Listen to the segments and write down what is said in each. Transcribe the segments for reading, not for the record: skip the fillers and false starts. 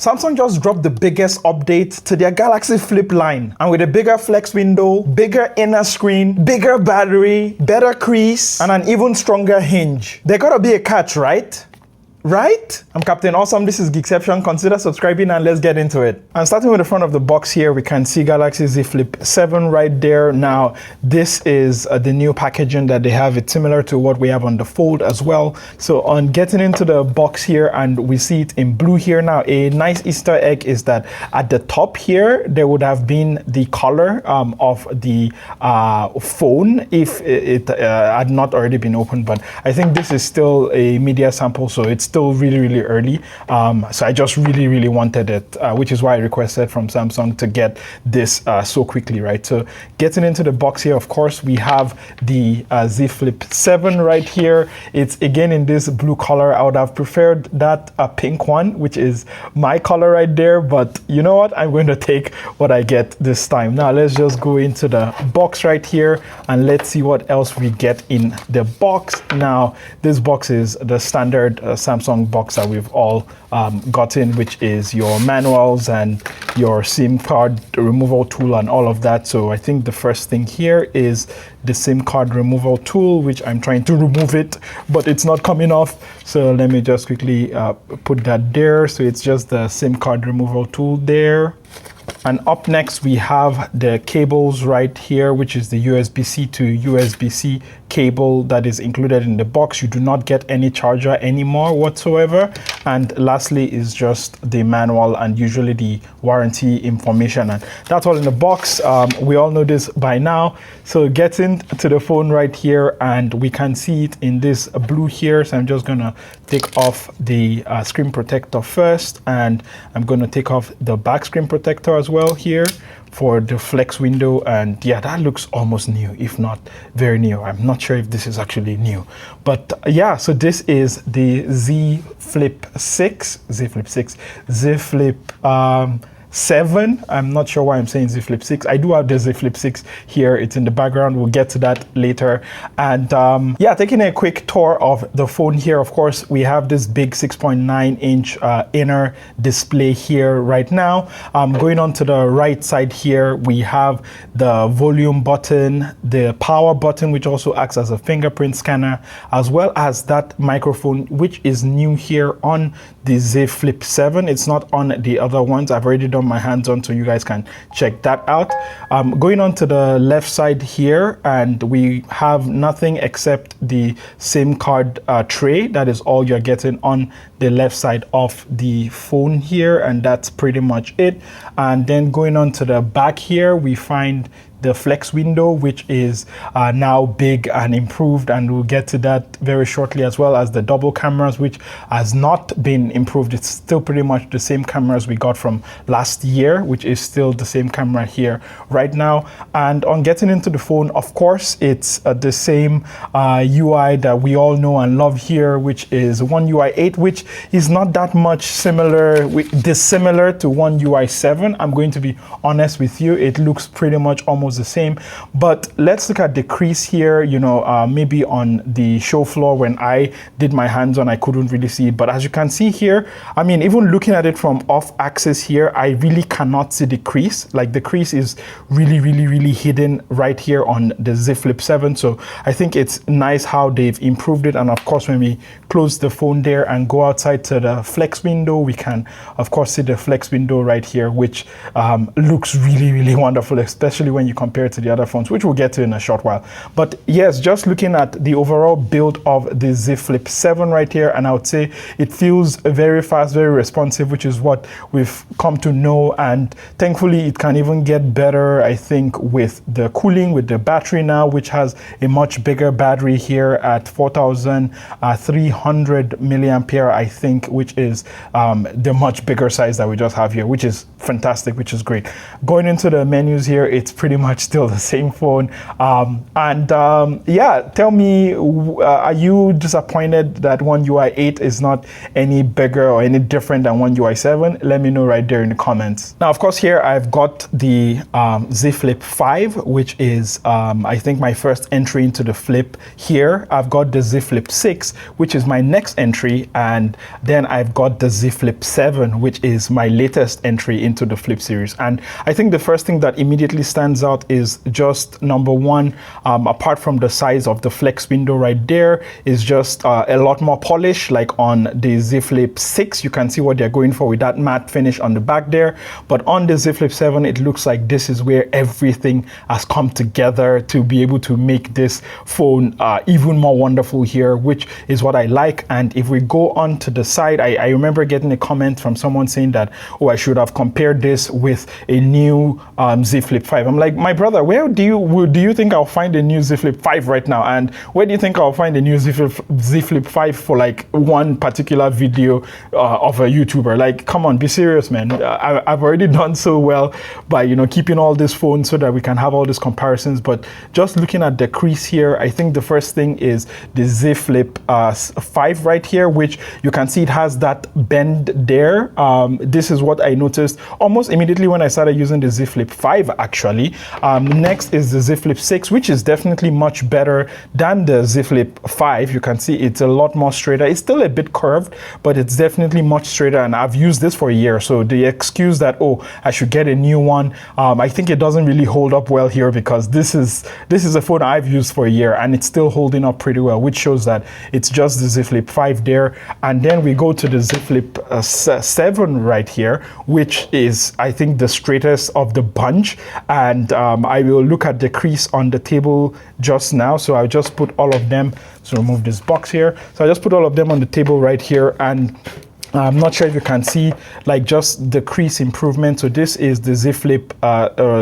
Samsung just dropped the biggest update to their Galaxy Flip line, and with a bigger flex window, bigger inner screen, bigger battery, better crease, and an even stronger hinge. There gotta be a catch, right? Right? I'm Captain Awesome, this is Geekception. Consider subscribing and let's get into it. And starting with the front of the box here, we can see Galaxy Z Flip 7 right there. Now, this is the new packaging that they have. It's similar to what we have on the Fold as well. So on getting into the box here, and we see it in blue here now, a nice Easter egg is that at the top here, there would have been the color of the phone if it had not already been opened. But I think this is still a media sample, so it's still really early, so I just really wanted it, which is why I requested from Samsung to get this so quickly, right? So getting into the box here, of course, we have the Z Flip 7 right here. It's again in this blue color. I would have preferred that pink one, which is my color right there, but you know what, I'm going to take what I get this time. Now let's just go into the box right here and let's see what else we get in the box. Now this box is the standard Samsung box that we've all gotten, which is your manuals and your SIM card removal tool and all of that. So I think the first thing here is the SIM card removal tool, which I'm trying to remove it, but it's not coming off. So let me just quickly put that there. So it's just the SIM card removal tool there. And up next, we have the cables right here, which is the USB-C to USB-C cable that is included in the box. You do not get any charger anymore whatsoever. And lastly is just the manual and usually the warranty information. And that's all in the box. We all know this by now. So getting to the phone right here, and we can see it in this blue here. So I'm just gonna take off the screen protector first, and I'm gonna take off the back screen protector as well here for the flex window. And yeah, that looks almost new, if not very new. I'm not sure if this is actually new, but yeah, so this is the Z Flip 7. I'm not sure why I'm saying Z Flip 6. I do have the Z Flip 6 here. It's in the background. We'll get to that later. And yeah, taking a quick tour of the phone here. Of course, we have this big 6.9-inch inner display here right now. Going on to the right side here, we have the volume button, the power button, which also acts as a fingerprint scanner, as well as that microphone, which is new here on the Z Flip 7. It's not on the other ones. I've already done my hands on, so you guys can check that out. Going on to the left side here, and we have nothing except the SIM card tray. That is all you're getting on the left side of the phone here, and that's pretty much it. And then going on to the back here, we find the flex window, which is now big and improved, and we'll get to that very shortly, as well as the double cameras, which has not been improved. It's still pretty much the same cameras we got from last year, which is still the same camera here right now. And on getting into the phone, of course, it's the same UI that we all know and love here, which is One UI 8, which is not that much dissimilar to One UI 7. I'm going to be honest with you, it looks pretty much almost the same. But let's look at the crease here. You know, maybe on the show floor when I did my hands on, I couldn't really see it, but as you can see here, I mean, even looking at it from off axis here, I really cannot see the crease. Like, the crease is really hidden right here on the Z Flip 7. So I think it's nice how they've improved it. And of course, when we close the phone there and go outside to the flex window, we can of course see the flex window right here, which looks really wonderful, especially when you compare it to the other phones, which we'll get to in a short while. But yes, just looking at the overall build of the Z Flip 7 right here, and I would say it feels very fast, very responsive, which is what we've come to know. And thankfully, it can even get better, I think, with the cooling, with the battery now, which has a much bigger battery here at 4,300 milliampere, I think, which is the much bigger size that we just have here, which is fantastic, which is great. Going into the menus here, it's pretty much much still the same phone. Yeah, tell me, are you disappointed that One UI 8 is not any bigger or any different than One UI 7? Let me know right there in the comments. Now, of course, here I've got the Z Flip 5, which is, I think, my first entry into the Flip here. I've got the Z Flip 6, which is my next entry, and then I've got the Z Flip 7, which is my latest entry into the Flip series. And I think the first thing that immediately stands out is just number one, apart from the size of the flex window right there, is just a lot more polish. Like on the Z Flip 6, you can see what they're going for with that matte finish on the back there. But on the Z Flip 7, it looks like this is where everything has come together to be able to make this phone even more wonderful here, which is what I like. And if we go on to the side, I remember getting a comment from someone saying that, oh, I should have compared this with a new Z Flip 5. I'm like, my brother, where do you think I'll find a new Z Flip 5 right now? And where do you think I'll find a new Z Flip 5 for like one particular video of a YouTuber? Like, come on, be serious, man. I've already done so well by, you know, keeping all these phones so that we can have all these comparisons. But just looking at the crease here, I think the first thing is the Z Flip 5 right here, which you can see it has that bend there. This is what I noticed almost immediately when I started using the Z Flip 5 actually. Next is the Z Flip 6, which is definitely much better than the Z Flip 5. You can see it's a lot more straighter. It's still a bit curved, but it's definitely much straighter, and I've used this for a year. So the excuse that, oh, I should get a new one, I think it doesn't really hold up well here, because this is a phone I've used for a year and it's still holding up pretty well, which shows that it's just the Z Flip 5 there. And then we go to the Z Flip 7 right here, which is, I think, the straightest of the bunch. And I will look at the crease on the table just now. So I'll just put all of them. So remove this box here. So I just put all of them on the table right here, and I'm not sure if you can see like just the crease improvement. So this is the Z Flip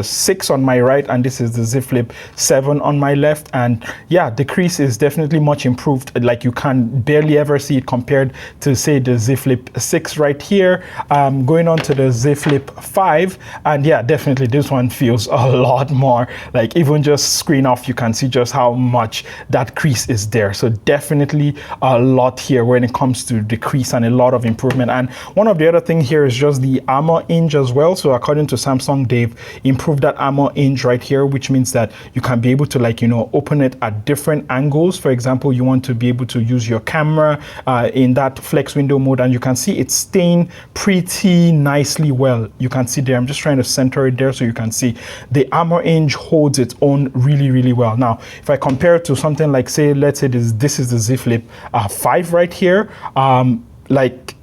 6 on my right, and this is the Z Flip 7 on my left. And yeah, the crease is definitely much improved. Like you can barely ever see it compared to, say, the Z Flip 6 right here. Going on to the Z Flip 5, and yeah, definitely this one feels a lot more, like even just screen off, you can see just how much that crease is there. So definitely a lot here when it comes to the crease, and a lot of improvement. And one of the other things here is just the armor hinge as well. So according to Samsung, they've improved that armor hinge right here, which means that you can be able to, like, you know, open it at different angles. For example, you want to be able to use your camera in that flex window mode, and you can see it's staying pretty nicely well. You can see there, I'm just trying to center it there so you can see the armor hinge holds its own really, really well. Now, if I compare it to something like, say, let's say this is the Z Flip 5 right here, like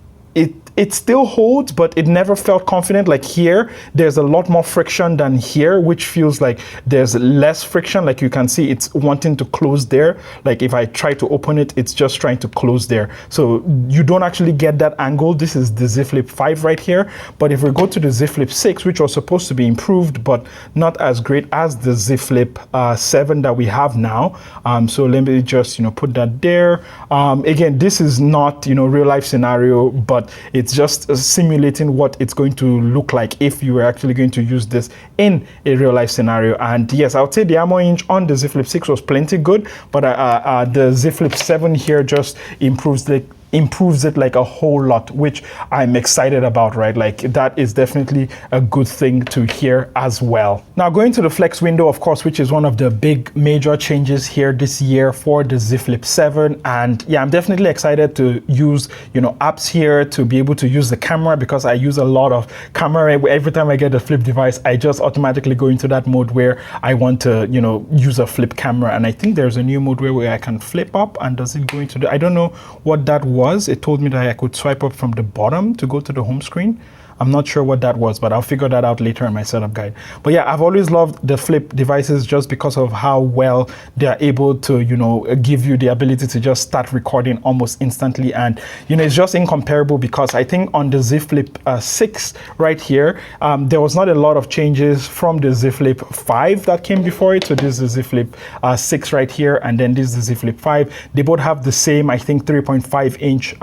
it still holds, but it never felt confident. Like here, there's a lot more friction than here, which feels like there's less friction. Like you can see it's wanting to close there. Like if I try to open it, it's just trying to close there. So you don't actually get that angle. This is the Z Flip 5 right here. But if we go to the Z Flip 6, which was supposed to be improved, but not as great as the Z Flip 7 that we have now. So let me just, you know, put that there. Again, this is not, you know, real life scenario, but it's just simulating what it's going to look like if you were actually going to use this in a real life scenario. And yes, I would say the armor hinge on the Z Flip 6 was plenty good, but the Z Flip 7 here just improves it like a whole lot, which I'm excited about, right? Like that is definitely a good thing to hear as well. Now going to the flex window, of course, which is one of the big major changes here this year for the Z Flip 7. And yeah, I'm definitely excited to use, you know, apps here to be able to use the camera, because I use a lot of camera. Every time I get a flip device, I just automatically go into that mode where I want to, you know, use a flip camera. And I think there's a new mode where I can flip up, and does it go into the, I don't know what that was. It told me that I could swipe up from the bottom to go to the home screen. I'm not sure what that was, but I'll figure that out later in my setup guide. But yeah, I've always loved the flip devices just because of how well they're able to, you know, give you the ability to just start recording almost instantly. And, you know, it's just incomparable, because I think on the Z Flip 6 right here, there was not a lot of changes from the Z Flip 5 that came before it. So this is the Z Flip 6 right here, and then this is the Z Flip 5. They both have the same, I think, 3.5 inch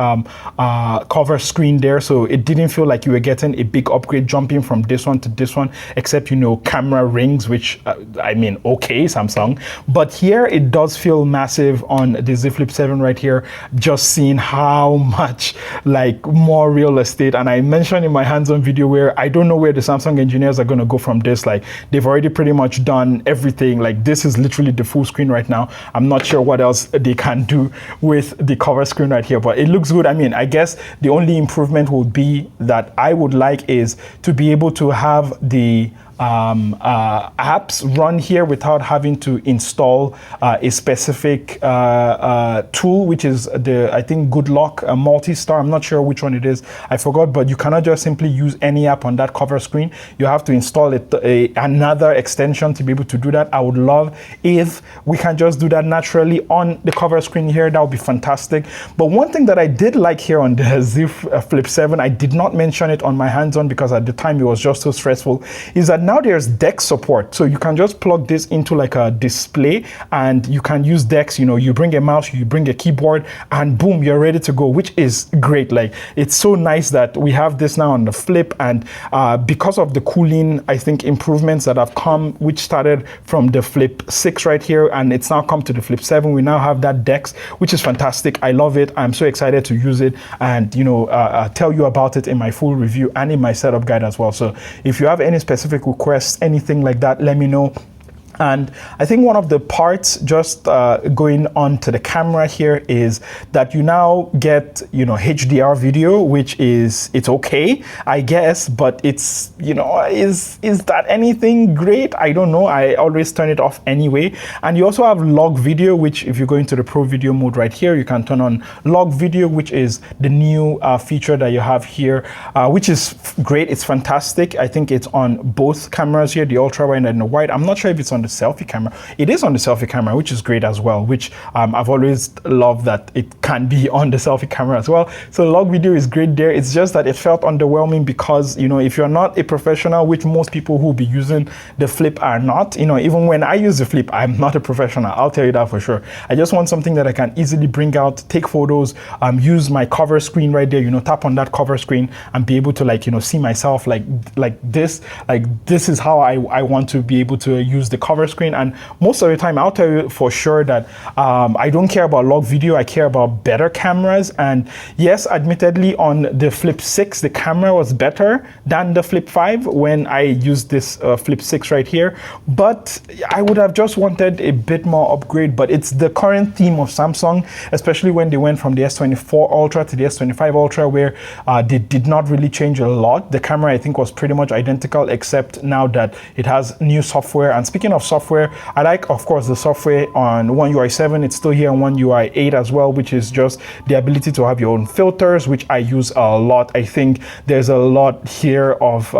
cover screen there. So it didn't feel like you were getting getting a big upgrade jumping from this one to this one, except, you know, camera rings, which I mean, okay, Samsung. But here it does feel massive on the Z Flip 7 right here, just seeing how much like more real estate. And I mentioned in my hands-on video where I don't know where the Samsung engineers are going to go from this. Like, they've already pretty much done everything. Like, this is literally the full screen right now. I'm not sure what else they can do with the cover screen right here, but it looks good. I mean, I guess the only improvement would be that I would like is to be able to have the apps run here without having to install a specific tool, which is the, I think, Good Luck Multi-Star. I'm not sure which one it is, I forgot, but you cannot just simply use any app on that cover screen. You have to install another extension to be able to do that. I would love if we can just do that naturally on the cover screen here. That would be fantastic. But one thing that I did like here on the Z Flip 7, I did not mention it on my hands-on because at the time it was just so stressful, is that now there's DeX support. So you can just plug this into like a display and you can use DeX. You know, you bring a mouse, you bring a keyboard, and boom, you're ready to go, which is great. Like, it's so nice that we have this now on the Flip, and because of the cooling, I think, improvements that have come, which started from the Flip 6 right here, and it's now come to the Flip 7, we now have that DeX, which is fantastic. I love it. I'm so excited to use it and, you know, tell you about it in my full review and in my setup guide as well. So if you have any specific requests, anything like that, let me know. And I think one of the parts, just going on to the camera here, is that you now get, you know, HDR video, which is, it's okay, I guess, but it's, you know, is that anything great? I don't know. I always turn it off anyway. And you also have log video, which if you go into the pro video mode right here, you can turn on log video, which is the new feature that you have here, which is great. It's fantastic. I think it's on both cameras here, the ultra wide and the wide. I'm not sure if it's on the selfie camera. It is on the selfie camera, which is great as well, which I've always loved that it can be on the selfie camera as well. So log video is great there. It's just that it felt underwhelming because, you know, if you're not a professional, which most people who will be using the Flip are not, you know, even when I use the Flip, I'm not a professional, I'll tell you that for sure. I just want something that I can easily bring out, take photos, use my cover screen right there, you know, tap on that cover screen and be able to, like, you know, see myself like this is how I want to be able to use the cover screen. And most of the time, I'll tell you for sure that I don't care about log video. I care about better cameras. And yes, admittedly, on the Flip 6, the camera was better than the Flip 5 when I used this Flip 6 right here. But I would have just wanted a bit more upgrade. But it's the current theme of Samsung, especially when they went from the S24 Ultra to the S25 Ultra, where they did not really change a lot. The camera, I think, was pretty much identical, except now that it has new software. And speaking of software, I like, of course, the software on One UI 7. It's still here on One UI 8 as well, which is just the ability to have your own filters, which I use a lot. I think there's a lot here of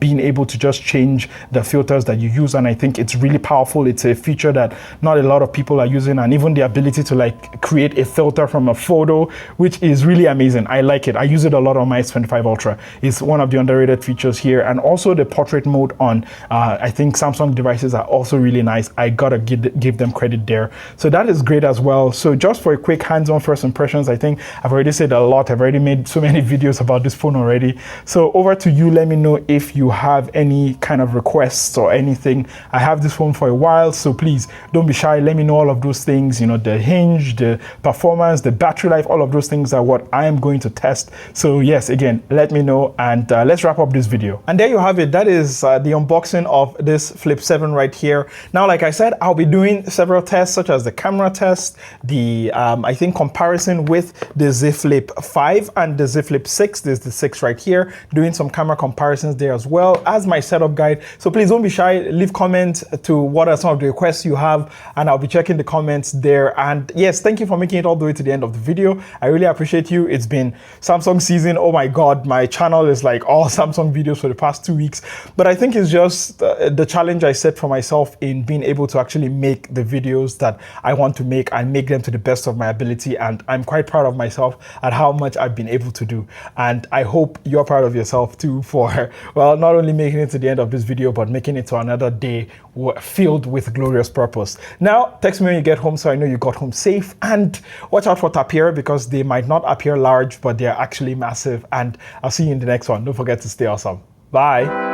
being able to just change the filters that you use, and I think it's really powerful. It's a feature that not a lot of people are using, and even the ability to like create a filter from a photo, which is really amazing. I like it. I use it a lot on my S25 Ultra. It's one of the underrated features here. And also the portrait mode on I think Samsung devices are also really nice. I gotta give them credit there. So that is great as well. So just for a quick hands-on first impressions, I think I've already said a lot. I've already made so many videos about this phone already. So over to you. Let me know if you have any kind of requests or anything. I have this phone for a while, so please don't be shy. Let me know all of those things, you know, the hinge, the performance, the battery life, all of those things are what I am going to test. So yes, again, let me know, and let's wrap up this video. And there you have it. That is the unboxing of this Flip 7 right here. Now, like I said, I'll be doing several tests, such as the camera test, the I think comparison with the Z Flip 5 and the Z Flip 6. There's the 6 right here, doing some camera comparisons there as well as my setup guide. So please don't be shy. Leave comments to what are some of the requests you have, and I'll be checking the comments there. And yes, thank you for making it all the way to the end of the video. I really appreciate you. It's been Samsung season. Oh my God, my channel is like all Samsung videos for the past 2 weeks. But I think it's just the challenge I set for myself myself in being able to actually make the videos that I want to make and make them to the best of my ability. And I'm quite proud of myself at how much I've been able to do. And I hope you're proud of yourself too for, well, not only making it to the end of this video, but making it to another day filled with glorious purpose. Now, text me when you get home so I know you got home safe, and watch out for tapir because they might not appear large, but they're actually massive. And I'll see you in the next one. Don't forget to stay awesome. Bye.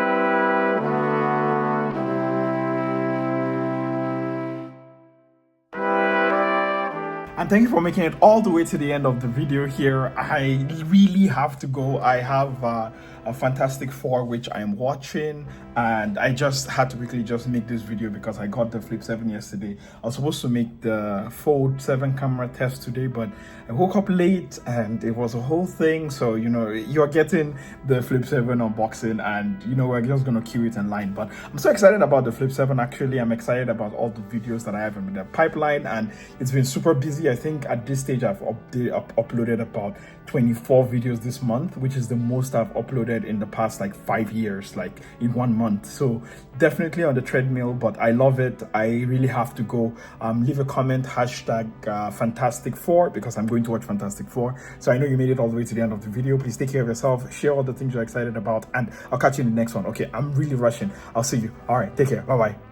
And thank you for making it all the way to the end of the video here. I really have to go. I have a Fantastic Four which I am watching, and I just had to quickly just make this video because I got the Flip 7 yesterday. I was supposed to make the Fold 7 camera test today, but I woke up late and it was a whole thing. So, you know, you're getting the Flip 7 unboxing, and, you know, we're just going to queue it in line. But I'm so excited about the Flip 7. Actually, I'm excited about all the videos that I have in the pipeline, and it's been super busy. I think at this stage I've uploaded about 24 videos this month, which is the most I've uploaded in the past like 5 years, like in 1 month. So definitely on the treadmill, but I love it. I really have to go. Leave a comment, hashtag Fantastic Four, because I'm going to watch Fantastic Four. So I know you made it all the way to the end of the video. Please take care of yourself, share all the things you're excited about, and I'll catch you in the next one. Okay, I'm really rushing. I'll see you. All right, take care. Bye bye.